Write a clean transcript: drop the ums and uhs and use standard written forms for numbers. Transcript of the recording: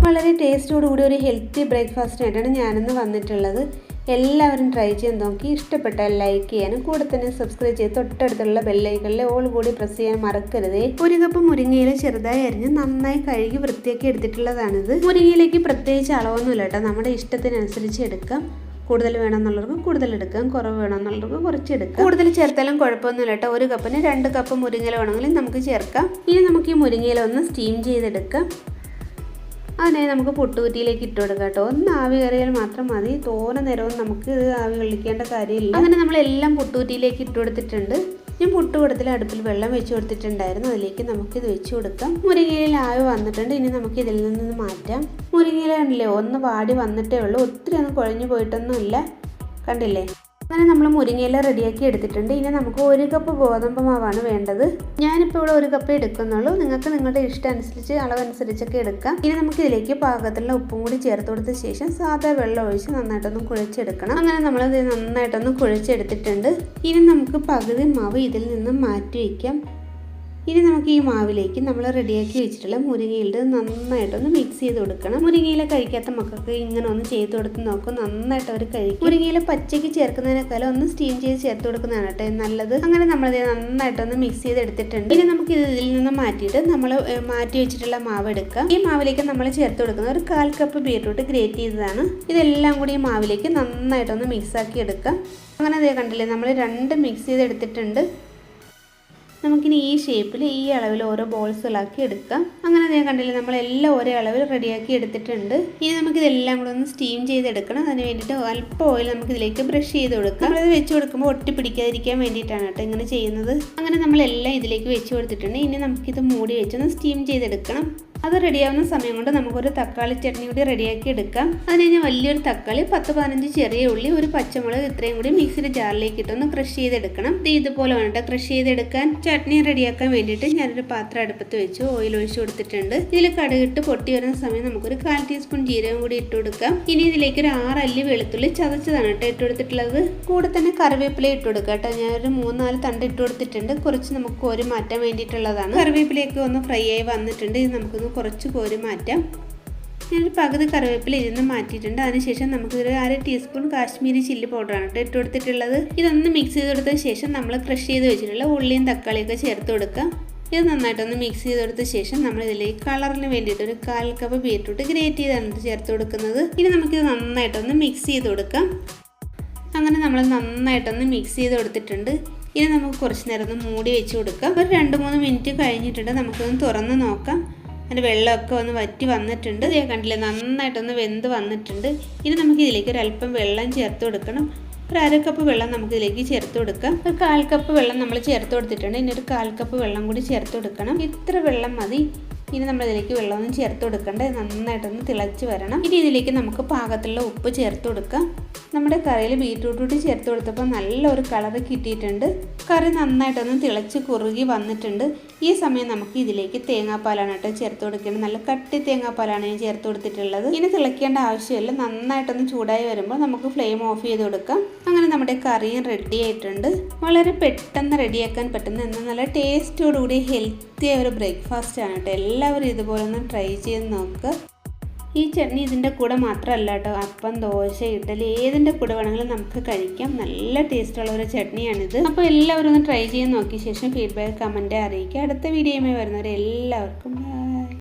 വളരെ ടേസ്റ്റോടുകൂടി ഒരു ഹെൽത്തി ബ്രേക്ക്ഫാസ്റ്റിനായിട്ടാണ് ഞാനിന്ന് വന്നിട്ടുള്ളത്. എല്ലാവരും ട്രൈ ചെയ്ത് നോക്കി ഇഷ്ടപ്പെട്ടാൽ ലൈക്ക് ചെയ്യാനും കൂടെ തന്നെ സബ്സ്ക്രൈബ് ചെയ്ത് തൊട്ടടുത്തുള്ള ബെല്ലൈക്കണിലെ ഓൾ കൂടി പ്രസ് ചെയ്യാൻ മറക്കരുതേ. ഒരു കപ്പ് മുരിങ്ങയില ചെറുതായി അരിഞ്ഞ് നന്നായി കഴുകി വൃത്തിയാക്കി എടുത്തിട്ടുള്ളതാണിത്. മുരിങ്ങയിലേക്ക് പ്രത്യേകിച്ച് അളവൊന്നുമില്ല കേട്ടോ, നമ്മുടെ ഇഷ്ടത്തിനനുസരിച്ച് എടുക്കാം. കൂടുതൽ വേണമെന്നുള്ളവർക്ക് കൂടുതൽ എടുക്കാം, കുറവ് വേണമെന്നുള്ളവർക്ക് കുറച്ച് എടുക്കാം. കൂടുതൽ ചേർത്താലും കുഴപ്പമൊന്നുമില്ല കേട്ടോ. ഒരു കപ്പിന് 2 കപ്പ് മുരിങ്ങയില വേണമെങ്കിലും നമുക്ക് ചേർക്കാം. ഇനി നമുക്ക് ഈ മുരിങ്ങയില ഒന്ന് സ്റ്റീം ചെയ്തെടുക്കാം. അതിനെ നമുക്ക് പുട്ടുകുറ്റിയിലേക്ക് ഇട്ട് കൊടുക്കാം കേട്ടോ. ഒന്ന് ആവി കയറിയാൽ മാത്രം മതി, തോനെ നേരവും നമുക്ക് ഇത് ആവി കൊള്ളിക്കേണ്ട കാര്യമില്ല. അങ്ങനെ നമ്മളെല്ലാം പുട്ടുകുറ്റിയിലേക്ക് ഇട്ട് കൊടുത്തിട്ടുണ്ട്. ഞാൻ പുട്ടുകുടത്തിൽ അടുപ്പിൽ വെള്ളം വെച്ച് കൊടുത്തിട്ടുണ്ടായിരുന്നു, അതിലേക്ക് നമുക്കിത് വെച്ച് കൊടുക്കാം. മുരിങ്ങയില ആവി വന്നിട്ടുണ്ട്, ഇനി നമുക്ക് ഇതിൽ നിന്ന് മാറ്റാം. മുരിങ്ങയില കണ്ടില്ലേ, ഒന്ന് വാടി വന്നിട്ടേ ഉള്ളൂ, ഒത്തിരി ഒന്നും കുഴഞ്ഞു പോയിട്ടൊന്നുമില്ല, കണ്ടില്ലേ. അങ്ങനെ നമ്മൾ മുരിങ്ങയില റെഡിയാക്കി എടുത്തിട്ടുണ്ട്. ഇനി നമുക്ക് 1 കപ്പ് ഗോതമ്പ് മാവാണ് വേണ്ടത്. ഞാനിപ്പോൾ ഇവിടെ 1 കപ്പ് എടുക്കുന്നുള്ളൂ, നിങ്ങൾക്ക് നിങ്ങളുടെ ഇഷ്ടം അനുസരിച്ച് അളവനുസരിച്ചൊക്കെ എടുക്കാം. ഇനി നമുക്ക് ഇതിലേക്ക് പാകത്തിലുള്ള ഉപ്പും കൂടി ചേർത്ത് കൊടുത്ത ശേഷം സാധാ വെള്ളം ഒഴിച്ച് നന്നായിട്ടൊന്ന് കുഴച്ചെടുക്കണം. അങ്ങനെ നമ്മളത് നന്നായിട്ടൊന്ന് കുഴച്ചെടുത്തിട്ടുണ്ട്. ഇനി നമുക്ക് പകുതി മാവ് ഇതിൽ നിന്ന് മാറ്റി വയ്ക്കാം. ഇനി നമുക്ക് ഈ മാവിലേക്ക് നമ്മൾ റെഡിയാക്കി വെച്ചിട്ടുള്ള മുരിങ്ങയില നന്നായിട്ടൊന്ന് മിക്സ് ചെയ്ത് കൊടുക്കണം. മുരിങ്ങയില കഴിക്കാത്ത മക്കൾക്ക് ഇങ്ങനെ ഒന്ന് ചെയ്ത് കൊടുത്ത് നോക്കും, നന്നായിട്ട് അവർ കഴിക്കും. മുരിങ്ങയില പച്ചയ്ക്ക് ചേർക്കുന്നതിനേക്കാളും ഒന്ന് സ്റ്റീം ചെയ്ത് ചേർത്ത് കൊടുക്കുന്നതാണ് കേട്ടോ നല്ലത്. അങ്ങനെ നമ്മളത് നന്നായിട്ടൊന്ന് മിക്സ് ചെയ്ത് എടുത്തിട്ടുണ്ട്. ഇനി നമുക്ക് ഇതിൽ നിന്ന് മാറ്റിയിട്ട് നമ്മൾ മാറ്റി വെച്ചിട്ടുള്ള മാവ് എടുക്കാം. ഈ മാവിലേക്ക് നമ്മൾ ചേർത്ത് കൊടുക്കുന്നത് ഒരു 1/4 കപ്പ് ബീറ്റ്റൂട്ട് ഗ്രേറ്റ് ചെയ്തതാണ്. ഇതെല്ലാം കൂടി ഈ മാവിലേക്ക് നന്നായിട്ടൊന്ന് മിക്സ് ആക്കി എടുക്കാം. അങ്ങനെ അതേ കണ്ടില്ലേ, നമ്മൾ 2 മിക്സ് ചെയ്ത് എടുത്തിട്ടുണ്ട്. നമുക്കിനി ഈ ഷേപ്പിൽ ഈ അളവിൽ ഓരോ ബോൾസുകളാക്കി എടുക്കാം. അങ്ങനെ അതേ കണ്ടില്ലേ, നമ്മളെല്ലാം ഒരേ അളവിൽ റെഡിയാക്കി എടുത്തിട്ടുണ്ട്. ഇനി നമുക്കിതെല്ലാം കൂടെ ഒന്ന് സ്റ്റീം ചെയ്തെടുക്കണം. അതിന് വേണ്ടിയിട്ട് അല്പം ഓയിൽ നമുക്കിതിലേക്ക് ബ്രഷ് ചെയ്ത് കൊടുക്കാം. നമ്മളത് വെച്ച് കൊടുക്കുമ്പോൾ ഒട്ടി പിടിക്കാതിരിക്കാൻ വേണ്ടിയിട്ടാണ് കേട്ടോ ഇങ്ങനെ ചെയ്യുന്നത്. അങ്ങനെ നമ്മളെല്ലാം ഇതിലേക്ക് വെച്ച് കൊടുത്തിട്ടുണ്ട്. ഇനി നമുക്കിത് മൂടി വെച്ചൊന്ന് സ്റ്റീം ചെയ്തെടുക്കണം. അത് റെഡിയാവുന്ന സമയം കൊണ്ട് നമുക്കൊരു തക്കാളി ചട്നി കൂടി റെഡിയാക്കി എടുക്കാം. അതിന് കഴിഞ്ഞാൽ വലിയൊരു തക്കാളി, 10-15 ചെറിയ ഉള്ളി, ഒരു പച്ചമുളക്, ഇത്രയും കൂടി മിക്സിയുടെ ജാറിലേക്ക് ഇട്ടൊന്ന് ക്രഷ് ചെയ്തെടുക്കണം. ഇതുപോലെ വേണ്ട ക്രഷ് ചെയ്തെടുക്കാൻ. ചട്നി റെഡിയാക്കാൻ വേണ്ടിയിട്ട് ഞാനൊരു പാത്രം അടുപ്പത്ത് വെച്ച് ഓയിൽ ഒഴിച്ച് കൊടുത്തിട്ടുണ്ട്. ഇതിൽ കടുകിട്ട് പൊട്ടി വരുന്ന സമയം നമുക്കൊരു 1/4 ടീസ്പൂൺ ജീരകം കൂടി ഇട്ട് കൊടുക്കാം. ഇനി ഇതിലേക്ക് ഒരു 6 അല്ലി വെളുത്തുള്ളി ചതച്ചതാണ് കേട്ടോ ഇട്ട് കൊടുത്തിട്ടുള്ളത്. കൂടെ തന്നെ കറിവേപ്പില ഇട്ട് കൊടുക്കാം കേട്ടോ. ഞാനൊരു 3-4 തണ്ട് ഇട്ട് കൊടുത്തിട്ടുണ്ട്. കുറച്ച് നമുക്ക് കോരി മാറ്റാൻ വേണ്ടിയിട്ടുള്ളതാണ്. കറിവേപ്പിലയൊക്കെ ഒന്ന് ഫ്രൈ ആയി വന്നിട്ടുണ്ട്. ഇത് നമുക്കൊന്ന് കുറച്ച് കോരി മാറ്റാം. ഞാനൊരു പകുതി കറിവേപ്പില ഇരുന്ന് മാറ്റിയിട്ടുണ്ട്. അതിനുശേഷം നമുക്കൊരു 1/2 ടീസ്പൂൺ കാശ്മീരി ചില്ലി പൗഡറാണ് ഇട്ട് കൊടുത്തിട്ടുള്ളത്. ഇതൊന്ന് മിക്സ് ചെയ്ത് കൊടുത്ത ശേഷം നമ്മൾ ക്രഷ് ചെയ്ത് വെച്ചിട്ടുള്ള ഉള്ളിയും തക്കാളിയൊക്കെ ചേർത്ത് കൊടുക്കാം. ഇത് നന്നായിട്ടൊന്ന് മിക്സ് ചെയ്ത് കൊടുത്ത ശേഷം നമ്മൾ ഇതിലേക്ക് കളറിന് വേണ്ടിയിട്ട് ഒരു 1/4 കപ്പ് ബീറ്റ്റൂട്ട് ഗ്രേറ്റ് ചെയ്താണ് ചേർത്ത് കൊടുക്കുന്നത്. ഇനി നമുക്കിത് നന്നായിട്ടൊന്ന് മിക്സ് ചെയ്ത് കൊടുക്കാം. അങ്ങനെ നമ്മൾ നന്നായിട്ടൊന്ന് മിക്സ് ചെയ്ത് കൊടുത്തിട്ടുണ്ട്. ഇനി നമുക്ക് കുറച്ച് നേരം ഒന്ന് മൂടി വെച്ച് കൊടുക്കാം. ഒരു 2-3 മിനിറ്റ് കഴിഞ്ഞിട്ടുണ്ട്. നമുക്കൊന്ന് തുറന്ന് നോക്കാം. അതിൻ്റെ വെള്ളമൊക്കെ ഒന്ന് വറ്റി വന്നിട്ടുണ്ട്. ഇതേ കണ്ടില്ലേ, നന്നായിട്ടൊന്ന് വെന്ത് വന്നിട്ടുണ്ട്. ഇനി നമുക്ക് ഇതിലേക്ക് ഒരല്പം വെള്ളം ചേർത്ത് കൊടുക്കണം. ഒരു 1/2 കപ്പ് വെള്ളം നമുക്കിതിലേക്ക് ചേർത്ത് കൊടുക്കാം. ഒരു 1/4 കപ്പ് വെള്ളം നമ്മൾ ചേർത്ത് കൊടുത്തിട്ടുണ്ട്. ഇനി ഒരു 1/4 കപ്പ് വെള്ളം കൂടി ചേർത്ത് കൊടുക്കണം. ഇത്ര വെള്ളം മതി. ഇനി നമ്മളിതിലേക്ക് വെള്ളമൊന്നും ചേർത്ത് കൊടുക്കണ്ട, നന്നായിട്ടൊന്ന് തിളച്ച് വരണം. ഇനി ഇതിലേക്ക് നമുക്ക് പാകത്തിലുള്ള ഉപ്പ് ചേർത്ത് കൊടുക്കാം. നമ്മുടെ കറിയിൽ ബീറ്റ്റൂട്ട് കൂടി ചേർത്ത് കൊടുത്തപ്പോൾ നല്ലൊരു കളറ് കിട്ടിയിട്ടുണ്ട്. കറി നന്നായിട്ടൊന്ന് തിളച്ച് കുറുകി വന്നിട്ടുണ്ട്. ഈ സമയം നമുക്ക് ഇതിലേക്ക് തേങ്ങാപ്പാലാണ് കേട്ടോ ചേർത്ത് കൊടുക്കേണ്ടത്. നല്ല കട്ടി തേങ്ങാപ്പാലാണ് ഞാൻ ചേർത്ത് കൊടുത്തിട്ടുള്ളത്. ഇനി തിളയ്ക്കേണ്ട ആവശ്യമില്ല. നന്നായിട്ടൊന്ന് ചൂടായി വരുമ്പോൾ നമുക്ക് ഫ്ലെയിം ഓഫ് ചെയ്ത് കൊടുക്കാം. അങ്ങനെ നമ്മുടെ കറിയും റെഡി ആയിട്ടുണ്ട്. വളരെ പെട്ടെന്ന് റെഡിയാക്കാൻ പറ്റുന്ന എന്നാൽ നല്ല ടേസ്റ്റോടുകൂടി ഹെൽത്തിയായ ഒരു ബ്രേക്ക്ഫാസ്റ്റ് ആണ് കേട്ടോ. എല്ലാവരും ഇതുപോലെ ഒന്ന് ട്രൈ ചെയ്ത് നോക്കുക. ഈ ചട്നി ഇതിൻ്റെ കൂടെ മാത്രമല്ല കേട്ടോ, അപ്പം, ദോശ, ഇഡ്ഡലി ഏതിൻ്റെ കൂടെ വേണമെങ്കിലും നമുക്ക് കഴിക്കാം. നല്ല ടേസ്റ്റുള്ള ഒരു ചട്നിയാണിത്. അപ്പോൾ എല്ലാവരും ഒന്ന് ട്രൈ ചെയ്ത് നോക്കിയ ശേഷം ഫീഡ്ബാക്ക് കമൻറ്റ് അറിയിക്കുക. അടുത്ത വീഡിയോയുമായി വരുന്നവരെ എല്ലാവർക്കും